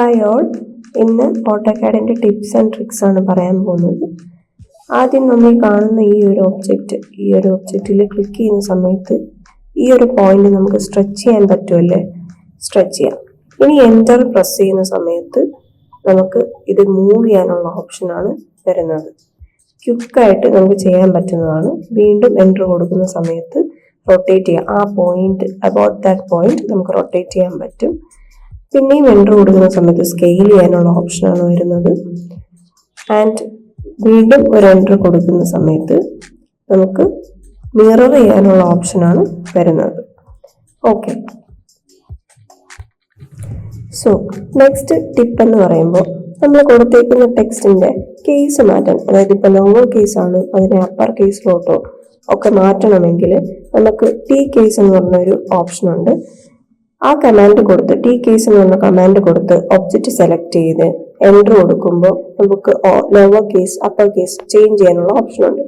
Hi all, ഇന്ന് ഓട്ടോകാഡിൻ്റെ tips and tricks ആണ് പറയാൻ പോകുന്നത്. ആദ്യം നമ്മൾ കാണുന്ന ഈ ഒരു ഒബ്ജക്റ്റിൽ ക്ലിക്ക് ചെയ്യുന്ന സമയത്ത് ഈ ഒരു പോയിന്റ് നമുക്ക് സ്ട്രെച്ച് ചെയ്യാൻ പറ്റുമല്ലേ? സ്ട്രെച്ച് ചെയ്യാം. ഇനി എൻ്റർ പ്രസ് ചെയ്യുന്ന സമയത്ത് നമുക്ക് ഇത് മൂവ് ചെയ്യാനുള്ള ഓപ്ഷനാണ് വരുന്നത്. ക്വിക്കായിട്ട് നമുക്ക് ചെയ്യാൻ പറ്റുന്നതാണ്. വീണ്ടും എൻ്റർ കൊടുക്കുന്ന സമയത്ത് റൊട്ടേറ്റ് ചെയ്യാം. ആ പോയിന്റ്, അബൌട്ട് ദാറ്റ് പോയിന്റ് നമുക്ക് റൊട്ടേറ്റ് ചെയ്യാൻ പറ്റും. പിന്നെയും എൻ്റർ കൊടുക്കുന്ന സമയത്ത് സ്കെയിൽ ചെയ്യാനുള്ള ഓപ്ഷനാണ് വരുന്നത്. ആൻഡ് വീണ്ടും ഒരു എൻ്റർ കൊടുക്കുന്ന സമയത്ത് നമുക്ക് മിറർ ചെയ്യാനുള്ള ഓപ്ഷനാണ് വരുന്നത്. ഓക്കെ, സോ നെക്സ്റ്റ് ടിപ്പ് എന്ന് പറയുമ്പോൾ നമ്മൾ കൊടുത്തേക്കുന്ന ടെക്സ്റ്റിന്റെ കേസ് മാറ്റാൻ, അതായത് ഇപ്പൊ ലോവർ കേസ് ആണ് അതിനെ അപ്പർ കേസിലോട്ടോ ഒക്കെ മാറ്റണമെങ്കിൽ നമുക്ക് ടി കേസ് എന്ന് പറഞ്ഞൊരു ഓപ്ഷൻ ഉണ്ട്. ആ കമാൻഡ് കൊടുത്ത്, ടി കേസ് എന്ന് പറഞ്ഞ കമാൻഡ് കൊടുത്ത് ഒബ്ജക്റ്റ് സെലക്ട് ചെയ്ത് എൻ്റർ കൊടുക്കുമ്പോൾ നമുക്ക് lower case upper case change ചെയ്യാനുള്ള ഓപ്ഷൻ ഉണ്ട്.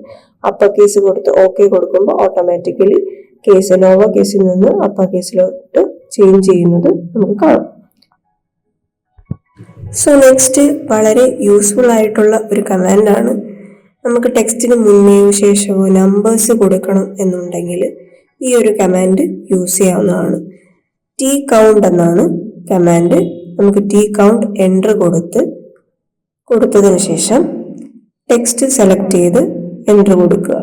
അപ്പർ കേസ് കൊടുത്ത് ഓക്കെ കൊടുക്കുമ്പോൾ ഓട്ടോമാറ്റിക്കലി കേസ് ലോവർ കേസിൽ നിന്ന് അപ്പർ കേസിലോട്ട് ചേഞ്ച് ചെയ്യുന്നത് നമുക്ക് കാണാം. സോ നെക്സ്റ്റ് വളരെ യൂസ്ഫുൾ ആയിട്ടുള്ള ഒരു കമാൻഡാണ്. നമുക്ക് ടെക്സ്റ്റിന് മുന്നേയോ ശേഷമോ നമ്പേഴ്സ് കൊടുക്കണം എന്നുണ്ടെങ്കിൽ ഈ ഒരു കമാൻഡ് യൂസ് ചെയ്യാവുന്നതാണ്. ടി കൗണ്ട് എന്നാണ് കമാൻഡ്. നമുക്ക് ടി കൗണ്ട് എൻ്റർ കൊടുത്തതിന് ശേഷം ടെക്സ്റ്റ് സെലക്ട് ചെയ്ത് എൻ്റർ കൊടുക്കുക.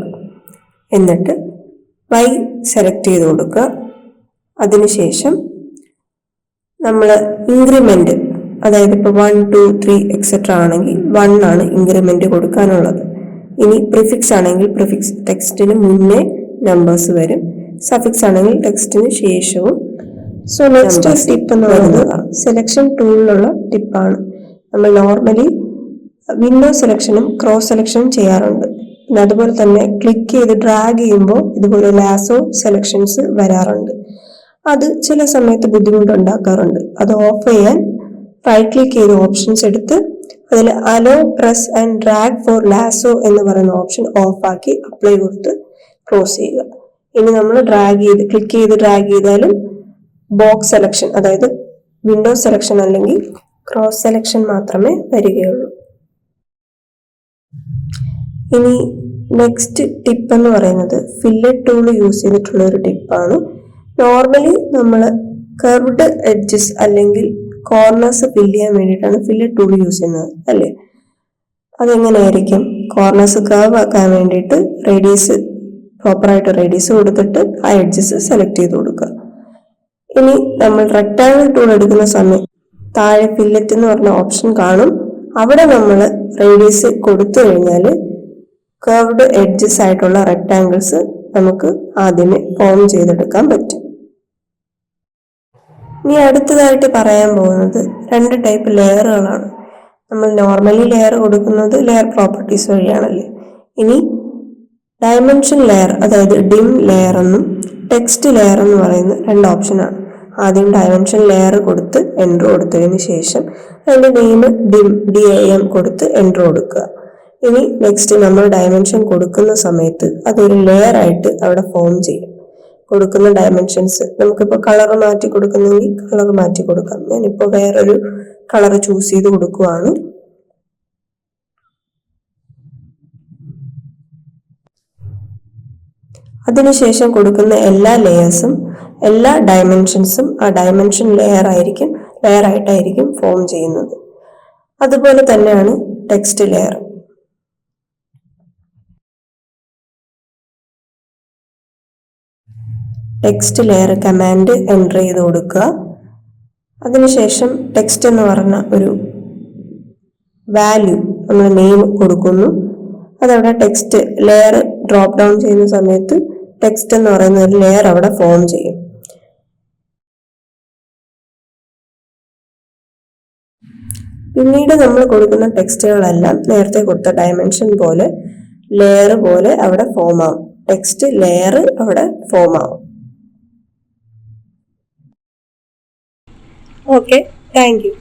എന്നിട്ട് വൈ സെലക്ട് ചെയ്ത് കൊടുക്കുക. അതിനുശേഷം നമ്മൾ ഇൻക്രിമെന്റ്, അതായത് ഇപ്പോൾ 1, 2, 3 എക്സെട്ര ആണെങ്കിൽ 1 ആണ് ഇൻക്രിമെന്റ് കൊടുക്കാനുള്ളത്. ഇനി പ്രിഫിക്സ് ആണെങ്കിൽ പ്രിഫിക്സ് ടെക്സ്റ്റിന് മുന്നേ നമ്പേഴ്സ് വരും. സഫിക്സ് ആണെങ്കിൽ ടെക്സ്റ്റിന് ശേഷവും. സോ നെക്സ്റ്റ് ടിപ്പ് എന്ന് പറയുന്നത് സെലക്ഷൻ ടൂളിലുള്ള ടിപ്പാണ്. നമ്മൾ നോർമലി വിൻഡോ സെലക്ഷനും ക്രോസ് സെലക്ഷനും ചെയ്യാറുണ്ട്. പിന്നെ അതുപോലെ തന്നെ ക്ലിക്ക് ചെയ്ത് ഡ്രാഗ് ചെയ്യുമ്പോൾ ഇതുപോലെ ലാസോ സെലക്ഷൻസ് വരാറുണ്ട്. അത് ചില സമയത്ത് ബുദ്ധിമുട്ടുണ്ടാക്കാറുണ്ട്. അത് ഓഫ് ചെയ്യാൻ റൈറ്റ് ക്ലിക്ക് ചെയ്ത് ഓപ്ഷൻസ് എടുത്ത് അതിൽ allow press and drag for lasso എന്ന് പറയുന്ന ഓപ്ഷൻ ഓഫ് ആക്കി അപ്ലൈ കൊടുത്ത് ക്ലോസ് ചെയ്യുക. ഇനി നമ്മൾ ക്ലിക്ക് ചെയ്ത് ഡ്രാഗ് ചെയ്താലും ബോക്സ് സെലക്ഷൻ, അതായത് വിൻഡോ സെലക്ഷൻ അല്ലെങ്കിൽ ക്രോസ് സെലക്ഷൻ മാത്രമേ വരികയുള്ളൂ. ഇനി നെക്സ്റ്റ് ടിപ്പ് എന്ന് പറയുന്നത് ഫില്ലറ്റ് ടൂൾ യൂസ് ചെയ്തിട്ടുള്ള ഒരു ടിപ്പാണ്. നോർമലി നമ്മൾ കർവ്ഡ് എഡ്ജസ് അല്ലെങ്കിൽ കോർണേഴ്സ് ഫില്ല് ചെയ്യാൻ വേണ്ടിയിട്ടാണ് ഫില്ലറ്റ് ടൂൾ യൂസ് ചെയ്യുന്നത്, അല്ലേ? അതെങ്ങനെയായിരിക്കും? കോർണേഴ്സ് കർവ് ആക്കാൻ വേണ്ടിയിട്ട് പ്രോപ്പറായിട്ട് റേഡിയസ് കൊടുത്തിട്ട് ആ എഡ്ജസ് സെലക്ട് ചെയ്ത് കൊടുക്കുക. ഇനി നമ്മൾ റെക്ടാങ്കിൾ ടൂൾ എടുക്കുന്ന സമയം താഴെ ഫില്ലറ്റ് എന്ന് പറഞ്ഞ ഓപ്ഷൻ കാണും. അവിടെ നമ്മൾ റേഡിയസ് കൊടുത്തു കഴിഞ്ഞാൽ കർവ്ഡ് എഡ്ജസ് ആയിട്ടുള്ള റെക്ടാങ്കിൾസ് നമുക്ക് ആദ്യമേ ഫോം ചെയ്തെടുക്കാൻ പറ്റും. ഇനി അടുത്തതായിട്ട് പറയാൻ പോകുന്നത് 2 ടൈപ്പ് ലെയറുകളാണ്. നമ്മൾ നോർമലി ലെയർ കൊടുക്കുന്നത് ലെയർ പ്രോപ്പർട്ടീസ് വഴിയാണല്ലേ. ഇനി ഡയമെൻഷൻ ലെയർ, അതായത് ഡിം ലെയർ എന്നും ടെക്സ്റ്റ് ലെയർ എന്ന് പറയുന്ന 2 ഓപ്ഷനാണ്. ആദ്യം ഡയമെൻഷൻ ലെയർ കൊടുത്ത് എൻ്റർ കൊടുത്തതിന് ശേഷം അതിൻ്റെ നെയിം DIM കൊടുത്ത് എൻ്റർ കൊടുക്കുക. ഇനി നെക്സ്റ്റ് നമ്മൾ ഡയമെൻഷൻ കൊടുക്കുന്ന സമയത്ത് അതൊരു ലെയർ ആയിട്ട് അവിടെ ഫോം ചെയ്യും. കൊടുക്കുന്ന ഡയമെൻഷൻസ് നമുക്കിപ്പോൾ കളർ മാറ്റി കൊടുക്കുന്നെങ്കിൽ കളർ മാറ്റി കൊടുക്കാം. ഞാനിപ്പോൾ വേറൊരു കളർ ചൂസ് ചെയ്ത് കൊടുക്കുവാണ്. അതിനുശേഷം കൊടുക്കുന്ന എല്ലാ ലെയേഴ്സും എല്ലാ ഡയമെൻഷൻസും ആ ഡയമെൻഷൻ ലെയർ ആയിട്ടായിരിക്കും ഫോം ചെയ്യുന്നത്. അതുപോലെ തന്നെയാണ് text layer. Text layer command enter ചെയ്ത് കൊടുക്കുക. അതിനുശേഷം ടെക്സ്റ്റ് എന്ന് പറഞ്ഞ ഒരു വാല്യൂ നമ്മൾ നെയിം കൊടുക്കുന്നു. അതവിടെ ടെക്സ്റ്റ് ലെയർ ഡ്രോപ്പ് ഡൗൺ ചെയ്യുന്ന സമയത്ത് ടെക്സ്റ്റ് എന്ന് പറയുന്ന ഒരു ലെയർ അവിടെ ഫോം ചെയ്യും. പിന്നീട് നമ്മൾ കൊടുക്കുന്ന ടെക്സ്റ്റുകളെല്ലാം നേരത്തെ കൊടുത്ത ഡയമെൻഷൻ പോലെ ലെയർ പോലെ അവിടെ ഫോം ആവും. ടെക്സ്റ്റ് ലെയർ അവിടെ ഫോം ആവും. Okay, thank you.